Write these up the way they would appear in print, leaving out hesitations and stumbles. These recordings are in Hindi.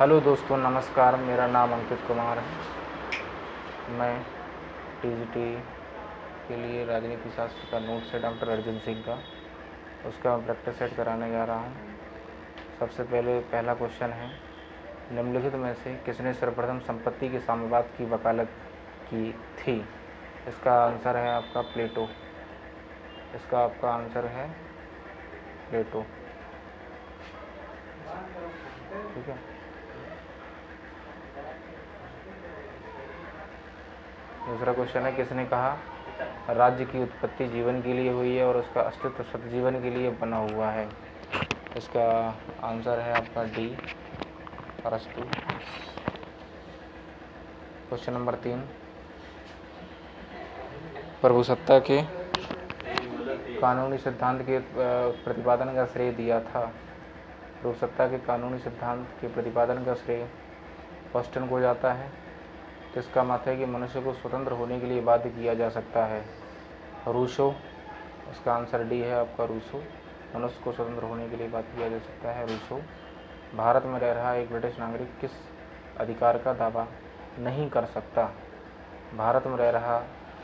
हेलो दोस्तों, नमस्कार। मेरा नाम अंकित कुमार है। मैं टीजीटी के लिए राजनीति शास्त्र का नोट्स है डॉक्टर अर्जुन सिंह का, उसका मैं प्रैक्टिस सेट कराने जा रहा हूँ। सबसे पहले पहला क्वेश्चन है, निम्नलिखित में से किसने सर्वप्रथम संपत्ति के साम्यवाद की वकालत की थी? इसका आंसर है आपका प्लेटो। इसका आपका आंसर है प्लेटो। ठीक है। दूसरा क्वेश्चन है, किसने कहा राज्य की उत्पत्ति जीवन के लिए हुई है और उसका अस्तित्व सतजीवन के लिए बना हुआ है? इसका आंसर है आपका डी, अरस्तु। क्वेश्चन नंबर 3, प्रभुसत्ता के कानूनी सिद्धांत के प्रतिपादन का श्रेय दिया था? प्रभुसत्ता के कानूनी सिद्धांत के प्रतिपादन का श्रेय ऑस्टिन को जाता है, जिसका मत है कि मनुष्य को स्वतंत्र होने के लिए बाध्य किया जा सकता है। रूसो। इसका आंसर डी है आपका, रूसो। मनुष्य को स्वतंत्र होने के लिए बाध्य किया जा सकता है, रूसो। भारत में रह रहा एक ब्रिटिश नागरिक किस अधिकार का दावा नहीं कर सकता? भारत में रह रहा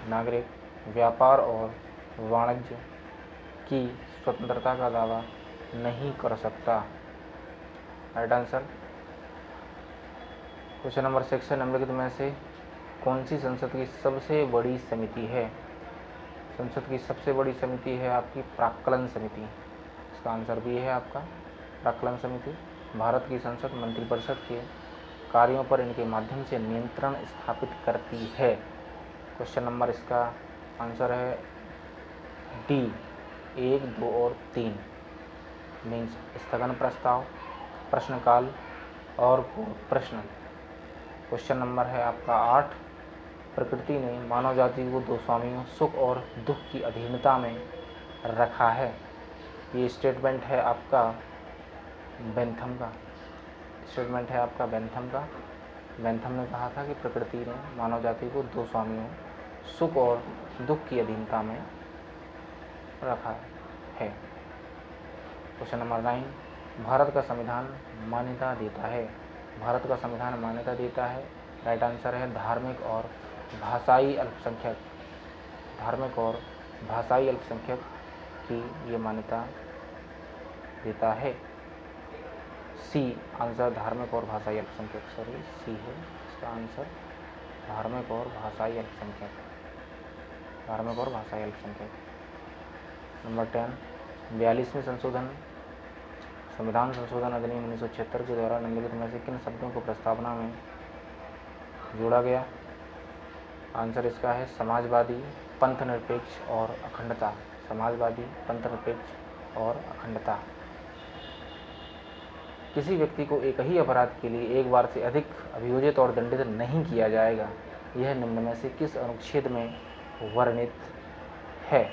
नागरिक व्यापार और वाणिज्य की स्वतंत्रता का दावा नहीं कर सकता। Right answer. क्वेश्चन नंबर 6 है, निम्नलिखित में से कौन सी संसद की सबसे बड़ी समिति है? संसद की सबसे बड़ी समिति है आपकी प्राक्कलन समिति। इसका आंसर भी है आपका प्राक्कलन समिति। भारत की संसद मंत्रिपरिषद के कार्यों पर इनके माध्यम से नियंत्रण स्थापित करती है। क्वेश्चन नंबर इसका आंसर है डी, 1, 2 और 3 मीन्स स्थगन प्रस्ताव, प्रश्नकाल और प्रश्न। क्वेश्चन नंबर है आपका 8, प्रकृति ने मानव जाति को दो स्वामियों सुख और दुख की अधीनता में रखा है। ये स्टेटमेंट है आपका बेंथम का। स्टेटमेंट है आपका बेंथम का। बेंथम ने कहा था कि प्रकृति ने मानव जाति को दो स्वामियों सुख और दुख की अधीनता में रखा है। क्वेश्चन नंबर 9, भारत का संविधान मान्यता देता है? भारत का संविधान मान्यता देता है, राइट आंसर है धार्मिक और भाषाई अल्पसंख्यक। धार्मिक और भाषाई अल्पसंख्यक की ये मान्यता देता है। सी आंसर, धार्मिक और भाषाई अल्पसंख्यक, सॉरी सी है इसका आंसर, धार्मिक और भाषाई अल्पसंख्यक। धार्मिक और भाषाई अल्पसंख्यक। नंबर 10, 42वें संविधान संशोधन अधिनियम 1976 के द्वारा निम्नलिखित में से किन शब्दों को प्रस्तावना में जोड़ा गया? आंसर इसका है समाजवादी, पंथनिरपेक्ष और अखंडता। समाजवादी, पंथनिरपेक्ष और अखंडता। किसी व्यक्ति को एक ही अपराध के लिए एक बार से अधिक अभियोजित और दंडित नहीं किया जाएगा, यह निम्न में से किस अनुच्छेद में वर्णित है?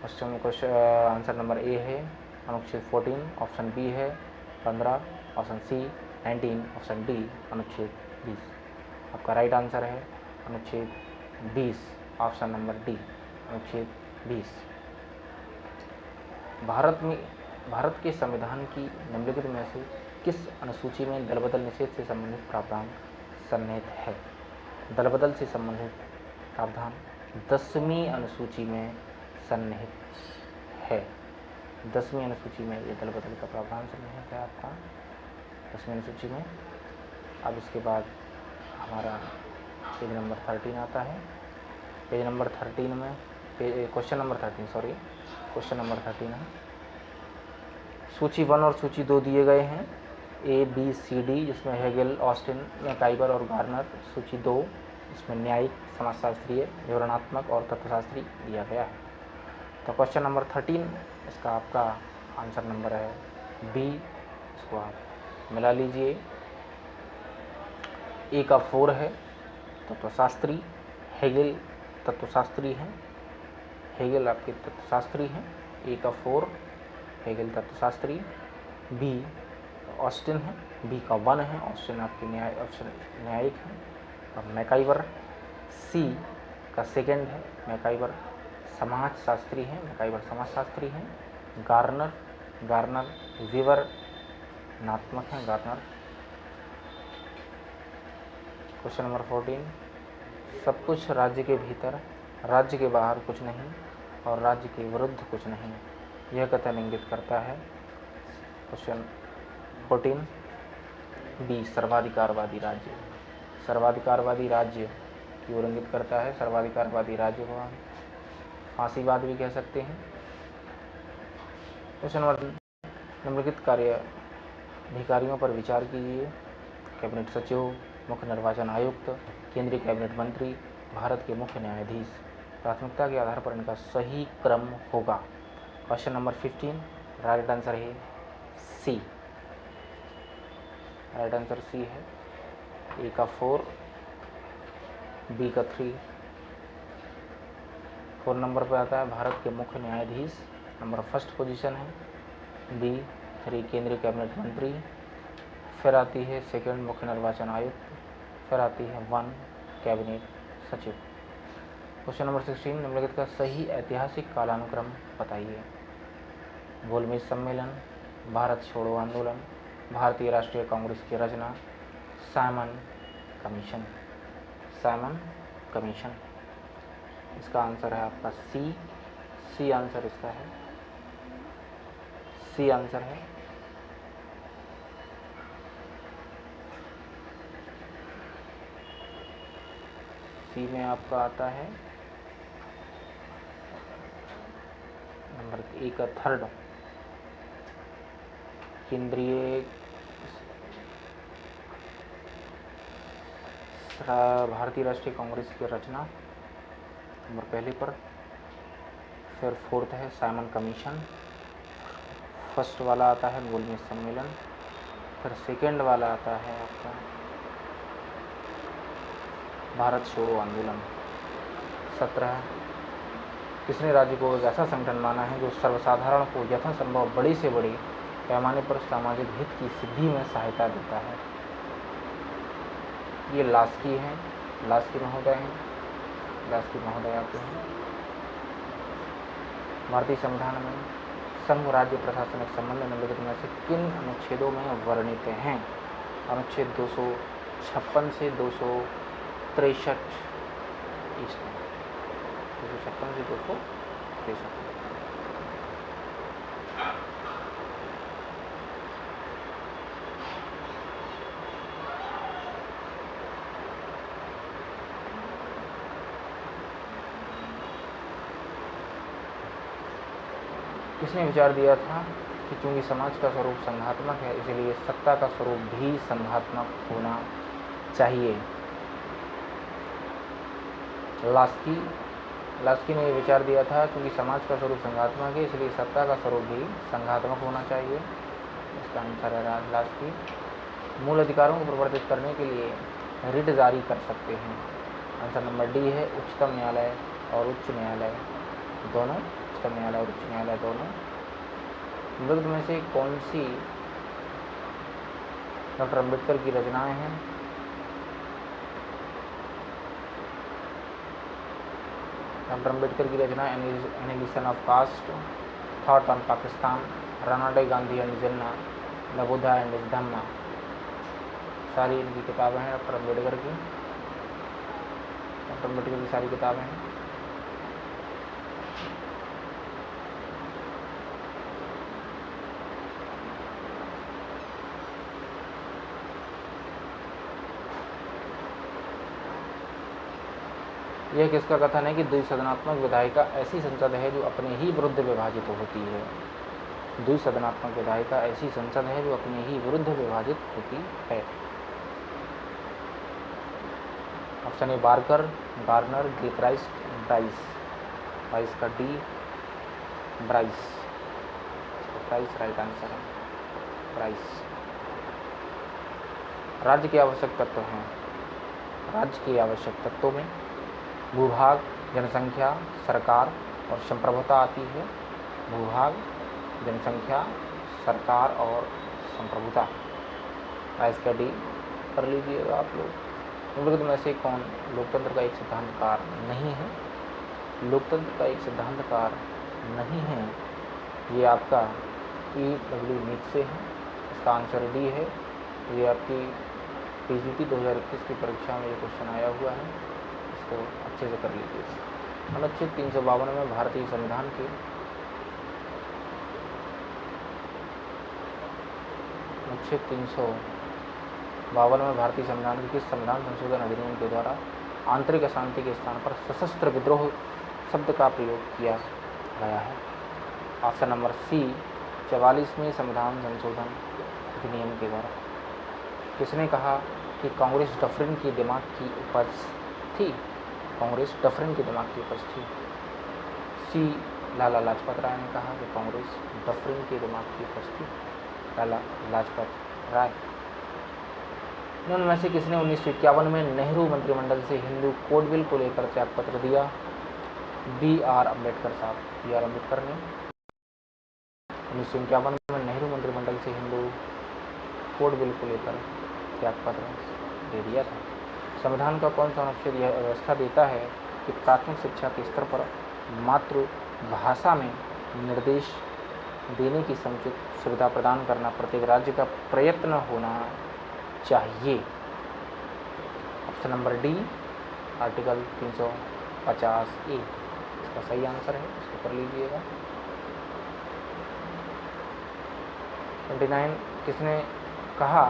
क्वेश्चन आंसर नंबर ए है अनुच्छेद 14, ऑप्शन बी है 15, ऑप्शन सी 19, ऑप्शन डी अनुच्छेद 20। आपका राइट आंसर है अनुच्छेद 20, ऑप्शन नंबर डी अनुच्छेद 20। भारत के संविधान की निम्नलिखित में से किस अनुसूची में दलबदल निषेध से संबंधित प्रावधान सन्निहित है? दलबदल से संबंधित प्रावधान 10वीं अनुसूची में सन्निहित है। 10वीं अनुसूची में ये दलबदल का प्रावधान सन्निहित है आपका 10वीं अनुसूची में। अब इसके बाद हमारा पेज नंबर 13 आता है। पेज नंबर 13 में क्वेश्चन नंबर 13 है। सूची 1 और सूची 2 दिए गए हैं, ए बी सी डी, जिसमें हेगेल, ऑस्टिन, मैकाइवर और गार्नर। सूची 2 इसमें न्यायिक, समाजशास्त्रीय, विवरणात्मक और तत्वशास्त्री दिया गया है। तो क्वेश्चन नंबर 13 इसका आपका आंसर नंबर है बी। इसको आप मिला लीजिए। ए का 4 है तत्वशास्त्री, हेगेल तत्वशास्त्री हैं, हेगेल आपके तत्वशास्त्री हैं। ए का 4 हेगेल तत्वशास्त्री। बी ऑस्टिन है, बी का 1 है, ऑस्टिन आपके न्यायिक है और मैकाइवर। सी का 2 है, मैकाइवर समाजशास्त्री हैं, मैकाइवर समाजशास्त्री हैं। गार्नर विवरणात्मक हैं, गार्नर क्वेश्चन नंबर 14, सब कुछ राज्य के भीतर, राज्य के बाहर कुछ नहीं और राज्य के विरुद्ध कुछ नहीं, यह कथन इंगित करता है। क्वेश्चन 14 बी, सर्वाधिकारवादी राज्य। सर्वाधिकारवादी राज्य की ओर इंगित करता है। सर्वाधिकारवादी राज्य को हम फांसीवाद भी कह सकते हैं। क्वेश्चन नंबर, निम्नलिखित कार्य अधिकारियों पर विचार कीजिए। कैबिनेट सचिव, मुख्य निर्वाचन आयुक्त, केंद्रीय कैबिनेट मंत्री, भारत के मुख्य न्यायाधीश। प्राथमिकता के आधार पर इनका सही क्रम होगा। क्वेश्चन नंबर 15, राइट आंसर है सी। राइट आंसर सी है। ए का 4, बी का 3। 4 नंबर पर आता है भारत के मुख्य न्यायाधीश, नंबर फर्स्ट पोजीशन है। बी 3 केंद्रीय कैबिनेट मंत्री, फिर आती है सेकंड मुख्य निर्वाचन आयुक्त, फिर आती है 1 कैबिनेट सचिव। क्वेश्चन नंबर 16, निम्नलिखित का सही ऐतिहासिक कालानुक्रम बताइए। गोलमेज सम्मेलन, भारत छोड़ो आंदोलन, भारतीय राष्ट्रीय कांग्रेस की रचना, साइमन कमीशन। साइमन कमीशन, इसका आंसर है आपका सी। सी आंसर इसका है। सी आंसर है। सी में आपका आता है नंबर ए का 3, केंद्रीय भारतीय राष्ट्रीय कांग्रेस की रचना नंबर पहले पर, फिर 4th है साइमन कमीशन, फर्स्ट वाला आता है गोलमेज सम्मेलन, फिर सेकंड वाला आता है आपका भारत छोड़ो आंदोलन। 17, किसने राज्य को एक ऐसा संगठन माना है जो सर्वसाधारण को यथासंभव बड़े से बड़े पैमाने पर सामाजिक हित की सिद्धि में सहायता देता है। ये लास्की हैं, लास्की महोदय हैं, लास्की महोदय आते हैं। भारतीय संविधान में संघ राज्य प्रशासनिक संबंध निम्नलिखित में से किन अनुच्छेदों में वर्णित हैं। अनुच्छेद 256 से 263 इसमें 256 से 263। किसने विचार दिया था कि चूंकि समाज का स्वरूप संघात्मक है इसलिए सत्ता का स्वरूप भी संघात्मक होना चाहिए। लास्की ने विचार दिया था चूंकि समाज का स्वरूप संघात्मक है इसलिए सत्ता का स्वरूप भी संघात्मक होना चाहिए। इसका आंसर है लास्की। मूल अधिकारों को प्रवर्तित करने के लिए रिट जारी कर सकते हैं। आंसर नंबर डी है उच्चतम न्यायालय और उच्च न्यायालय दोनों। उच्चतम न्यायालय और उच्च न्यायालय दोनों। निम्नलिखित में से कौन सी डॉक्टर अम्बेडकर की रचनाएं हैं। डॉक्टर अम्बेडकर की रचना analysis of caste, thought on Pakistan, Ranade Gandhi and Jinnah, the Buddha and his Dhamma, सारी इनकी किताबें हैं डॉक्टर अम्बेडकर की। डॉक्टर अम्बेडकर की सारी किताबें हैं। यह किसका कथन है कि द्विसदनात्मक विधायिका ऐसी संसद है जो अपने ही विरुद्ध विभाजित होती है। द्विसदनात्मक विधायिका ऐसी संसद है जो अपने ही विरुद्ध विभाजित होती है। Option A Barker, Garner, Gilchrist, Bryce. Bryce का D, Bryce. Bryce right answer है, ब्राइस। राज्य के आवश्यक तत्व हैं। राज्य के आवश्यक तत्वों में भूभाग, जनसंख्या, सरकार और संप्रभुता आती है। भूभाग, जनसंख्या, सरकार और संप्रभुता। राइस का डी कर लीजिएगा आप लोग। निम्नलिखित में से कौन लोकतंत्र का एक सिद्धांतकार नहीं है। लोकतंत्र का एक सिद्धांतकार नहीं है, ये आपका E.W. नीत्शे है। इसका आंसर डी है। ये आपकी पीजीटी 2021 की परीक्षा में ये क्वेश्चन आया हुआ है, इसको अच्छे से कर लीजिए। अनुच्छेद 352 में भारतीय संविधान के अनुच्छेद 352 में भारतीय संविधान के किस संविधान संशोधन अधिनियम के द्वारा आंतरिक अशांति के स्थान पर सशस्त्र विद्रोह शब्द का प्रयोग किया गया है? ऑप्शन नंबर सी 44वें संविधान संशोधन अधिनियम के द्वारा। किसने कहा कि कांग्रेस डफरिन की दिमाग की उपज थी? कांग्रेस डफरिन की दिमाग की उपज थी। सी लाला लाजपत राय ने कहा कि कांग्रेस डफरिन की दिमाग की उपज थी। लाला लाजपत राय। निम्न में से किसने 1951 में नेहरू मंत्रिमंडल से हिंदू कोड बिल को लेकर त्यागपत्र दिया? बी आर अम्बेडकर साहब। बी आर अम्बेडकर ने 1951 में नेहरू मंत्रिमंडल से हिंदू कोड बिल को लेकर त्यागपत्र दे दिया था। संविधान का कौन सा अनुच्छेद यह व्यवस्था देता है कि प्राथमिक शिक्षा के स्तर पर मातृभाषा में निर्देश देने की समुचित सुविधा प्रदान करना प्रत्येक राज्य का प्रयत्न होना चाहिए? Option number D article 350A इसका सही आंसर है, इसको कर लीजिएगा। 29 किसने कहा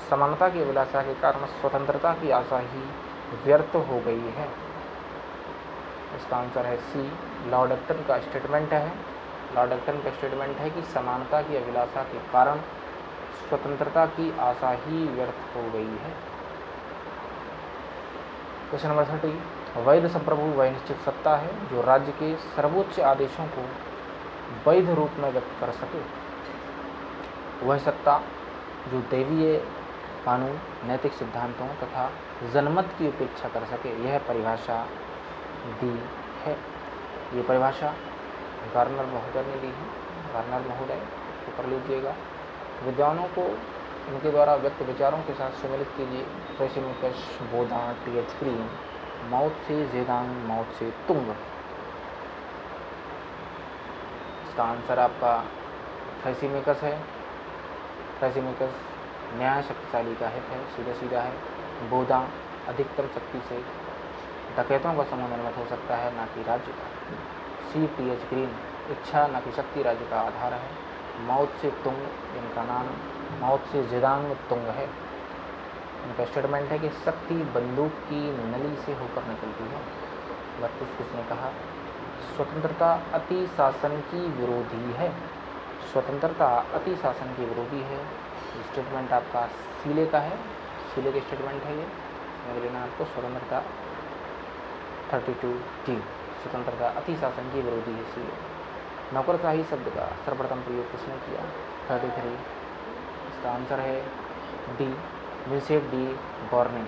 समानता की अभिलाषा के कारण स्वतंत्रता की आशा ही व्यर्थ हो गई है? इसका आंसर है सी लॉर्ड एक्टन का स्टेटमेंट है। लॉर्ड एक्टन का स्टेटमेंट है कि समानता की अभिलाषा के कारण स्वतंत्रता की आशा ही व्यर्थ हो गई है। क्वेश्चन नंबर 30 वैध संप्रभु वह निश्चित सत्ता है जो राज्य के सर्वोच्च आदेशों को वैध रूप में व्यक्त कर सके। वह सत्ता जो दैवीय कानून, नैतिक सिद्धांतों तथा जनमत की उपेक्षा कर सके, यह परिभाषा दी है। ये परिभाषा गार्नर महोदय ने दी है। गार्नर महोदय तो कर लीजिएगा। विद्वानों को उनके द्वारा व्यक्त विचारों के साथ सम्मिलित कीजिए। थ्रेसिमिकस, बोधा, टी.एच. ग्रीन, माओ त्से जेदांग, माओ त्से तुंग। इसका आंसर आपका थ्रेसिमिकस है। थ्रेसिमिकस न्याय शक्तिशाली का हित है, सीधा सीधा है। बोधा अधिकतम शक्ति से डकैतों का समूह निर्मित हो सकता है, ना कि राज्य का। सी टी.एच. ग्रीन इच्छा न कि शक्ति राज्य का आधार है। माओ त्से तुंग, इनका नाम माओ त्से जेदांग तुंग है। इनका स्टेटमेंट है कि शक्ति बंदूक की नली से होकर निकलती है। 32 किसने कहा स्वतंत्रता अति शासन की विरोधी है? स्वतंत्रता अति शासन की विरोधी है। स्टेटमेंट आपका सीले का है। सीले का स्टेटमेंट है ये, समझ लेना आपको। स्वतंत्रता 32D स्वतंत्रता अति शासन की विरोधी है सीले। नौकरशाही शब्द का सर्वप्रथम प्रयोग किसने किया? 33 इसका आंसर है D Vincent de Gournay.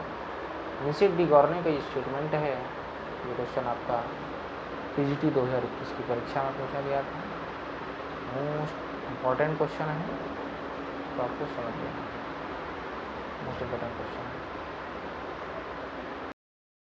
Vincent de Gournay का ये स्टेटमेंट है। ये क्वेश्चन आपका पीजीटी 2021 की परीक्षा में पूछा गया था। मोस्ट इम्पॉर्टेंट क्वेश्चन है, तो आपको समझ लेना। मोस्ट इम्पॉर्टेंट क्वेश्चन है।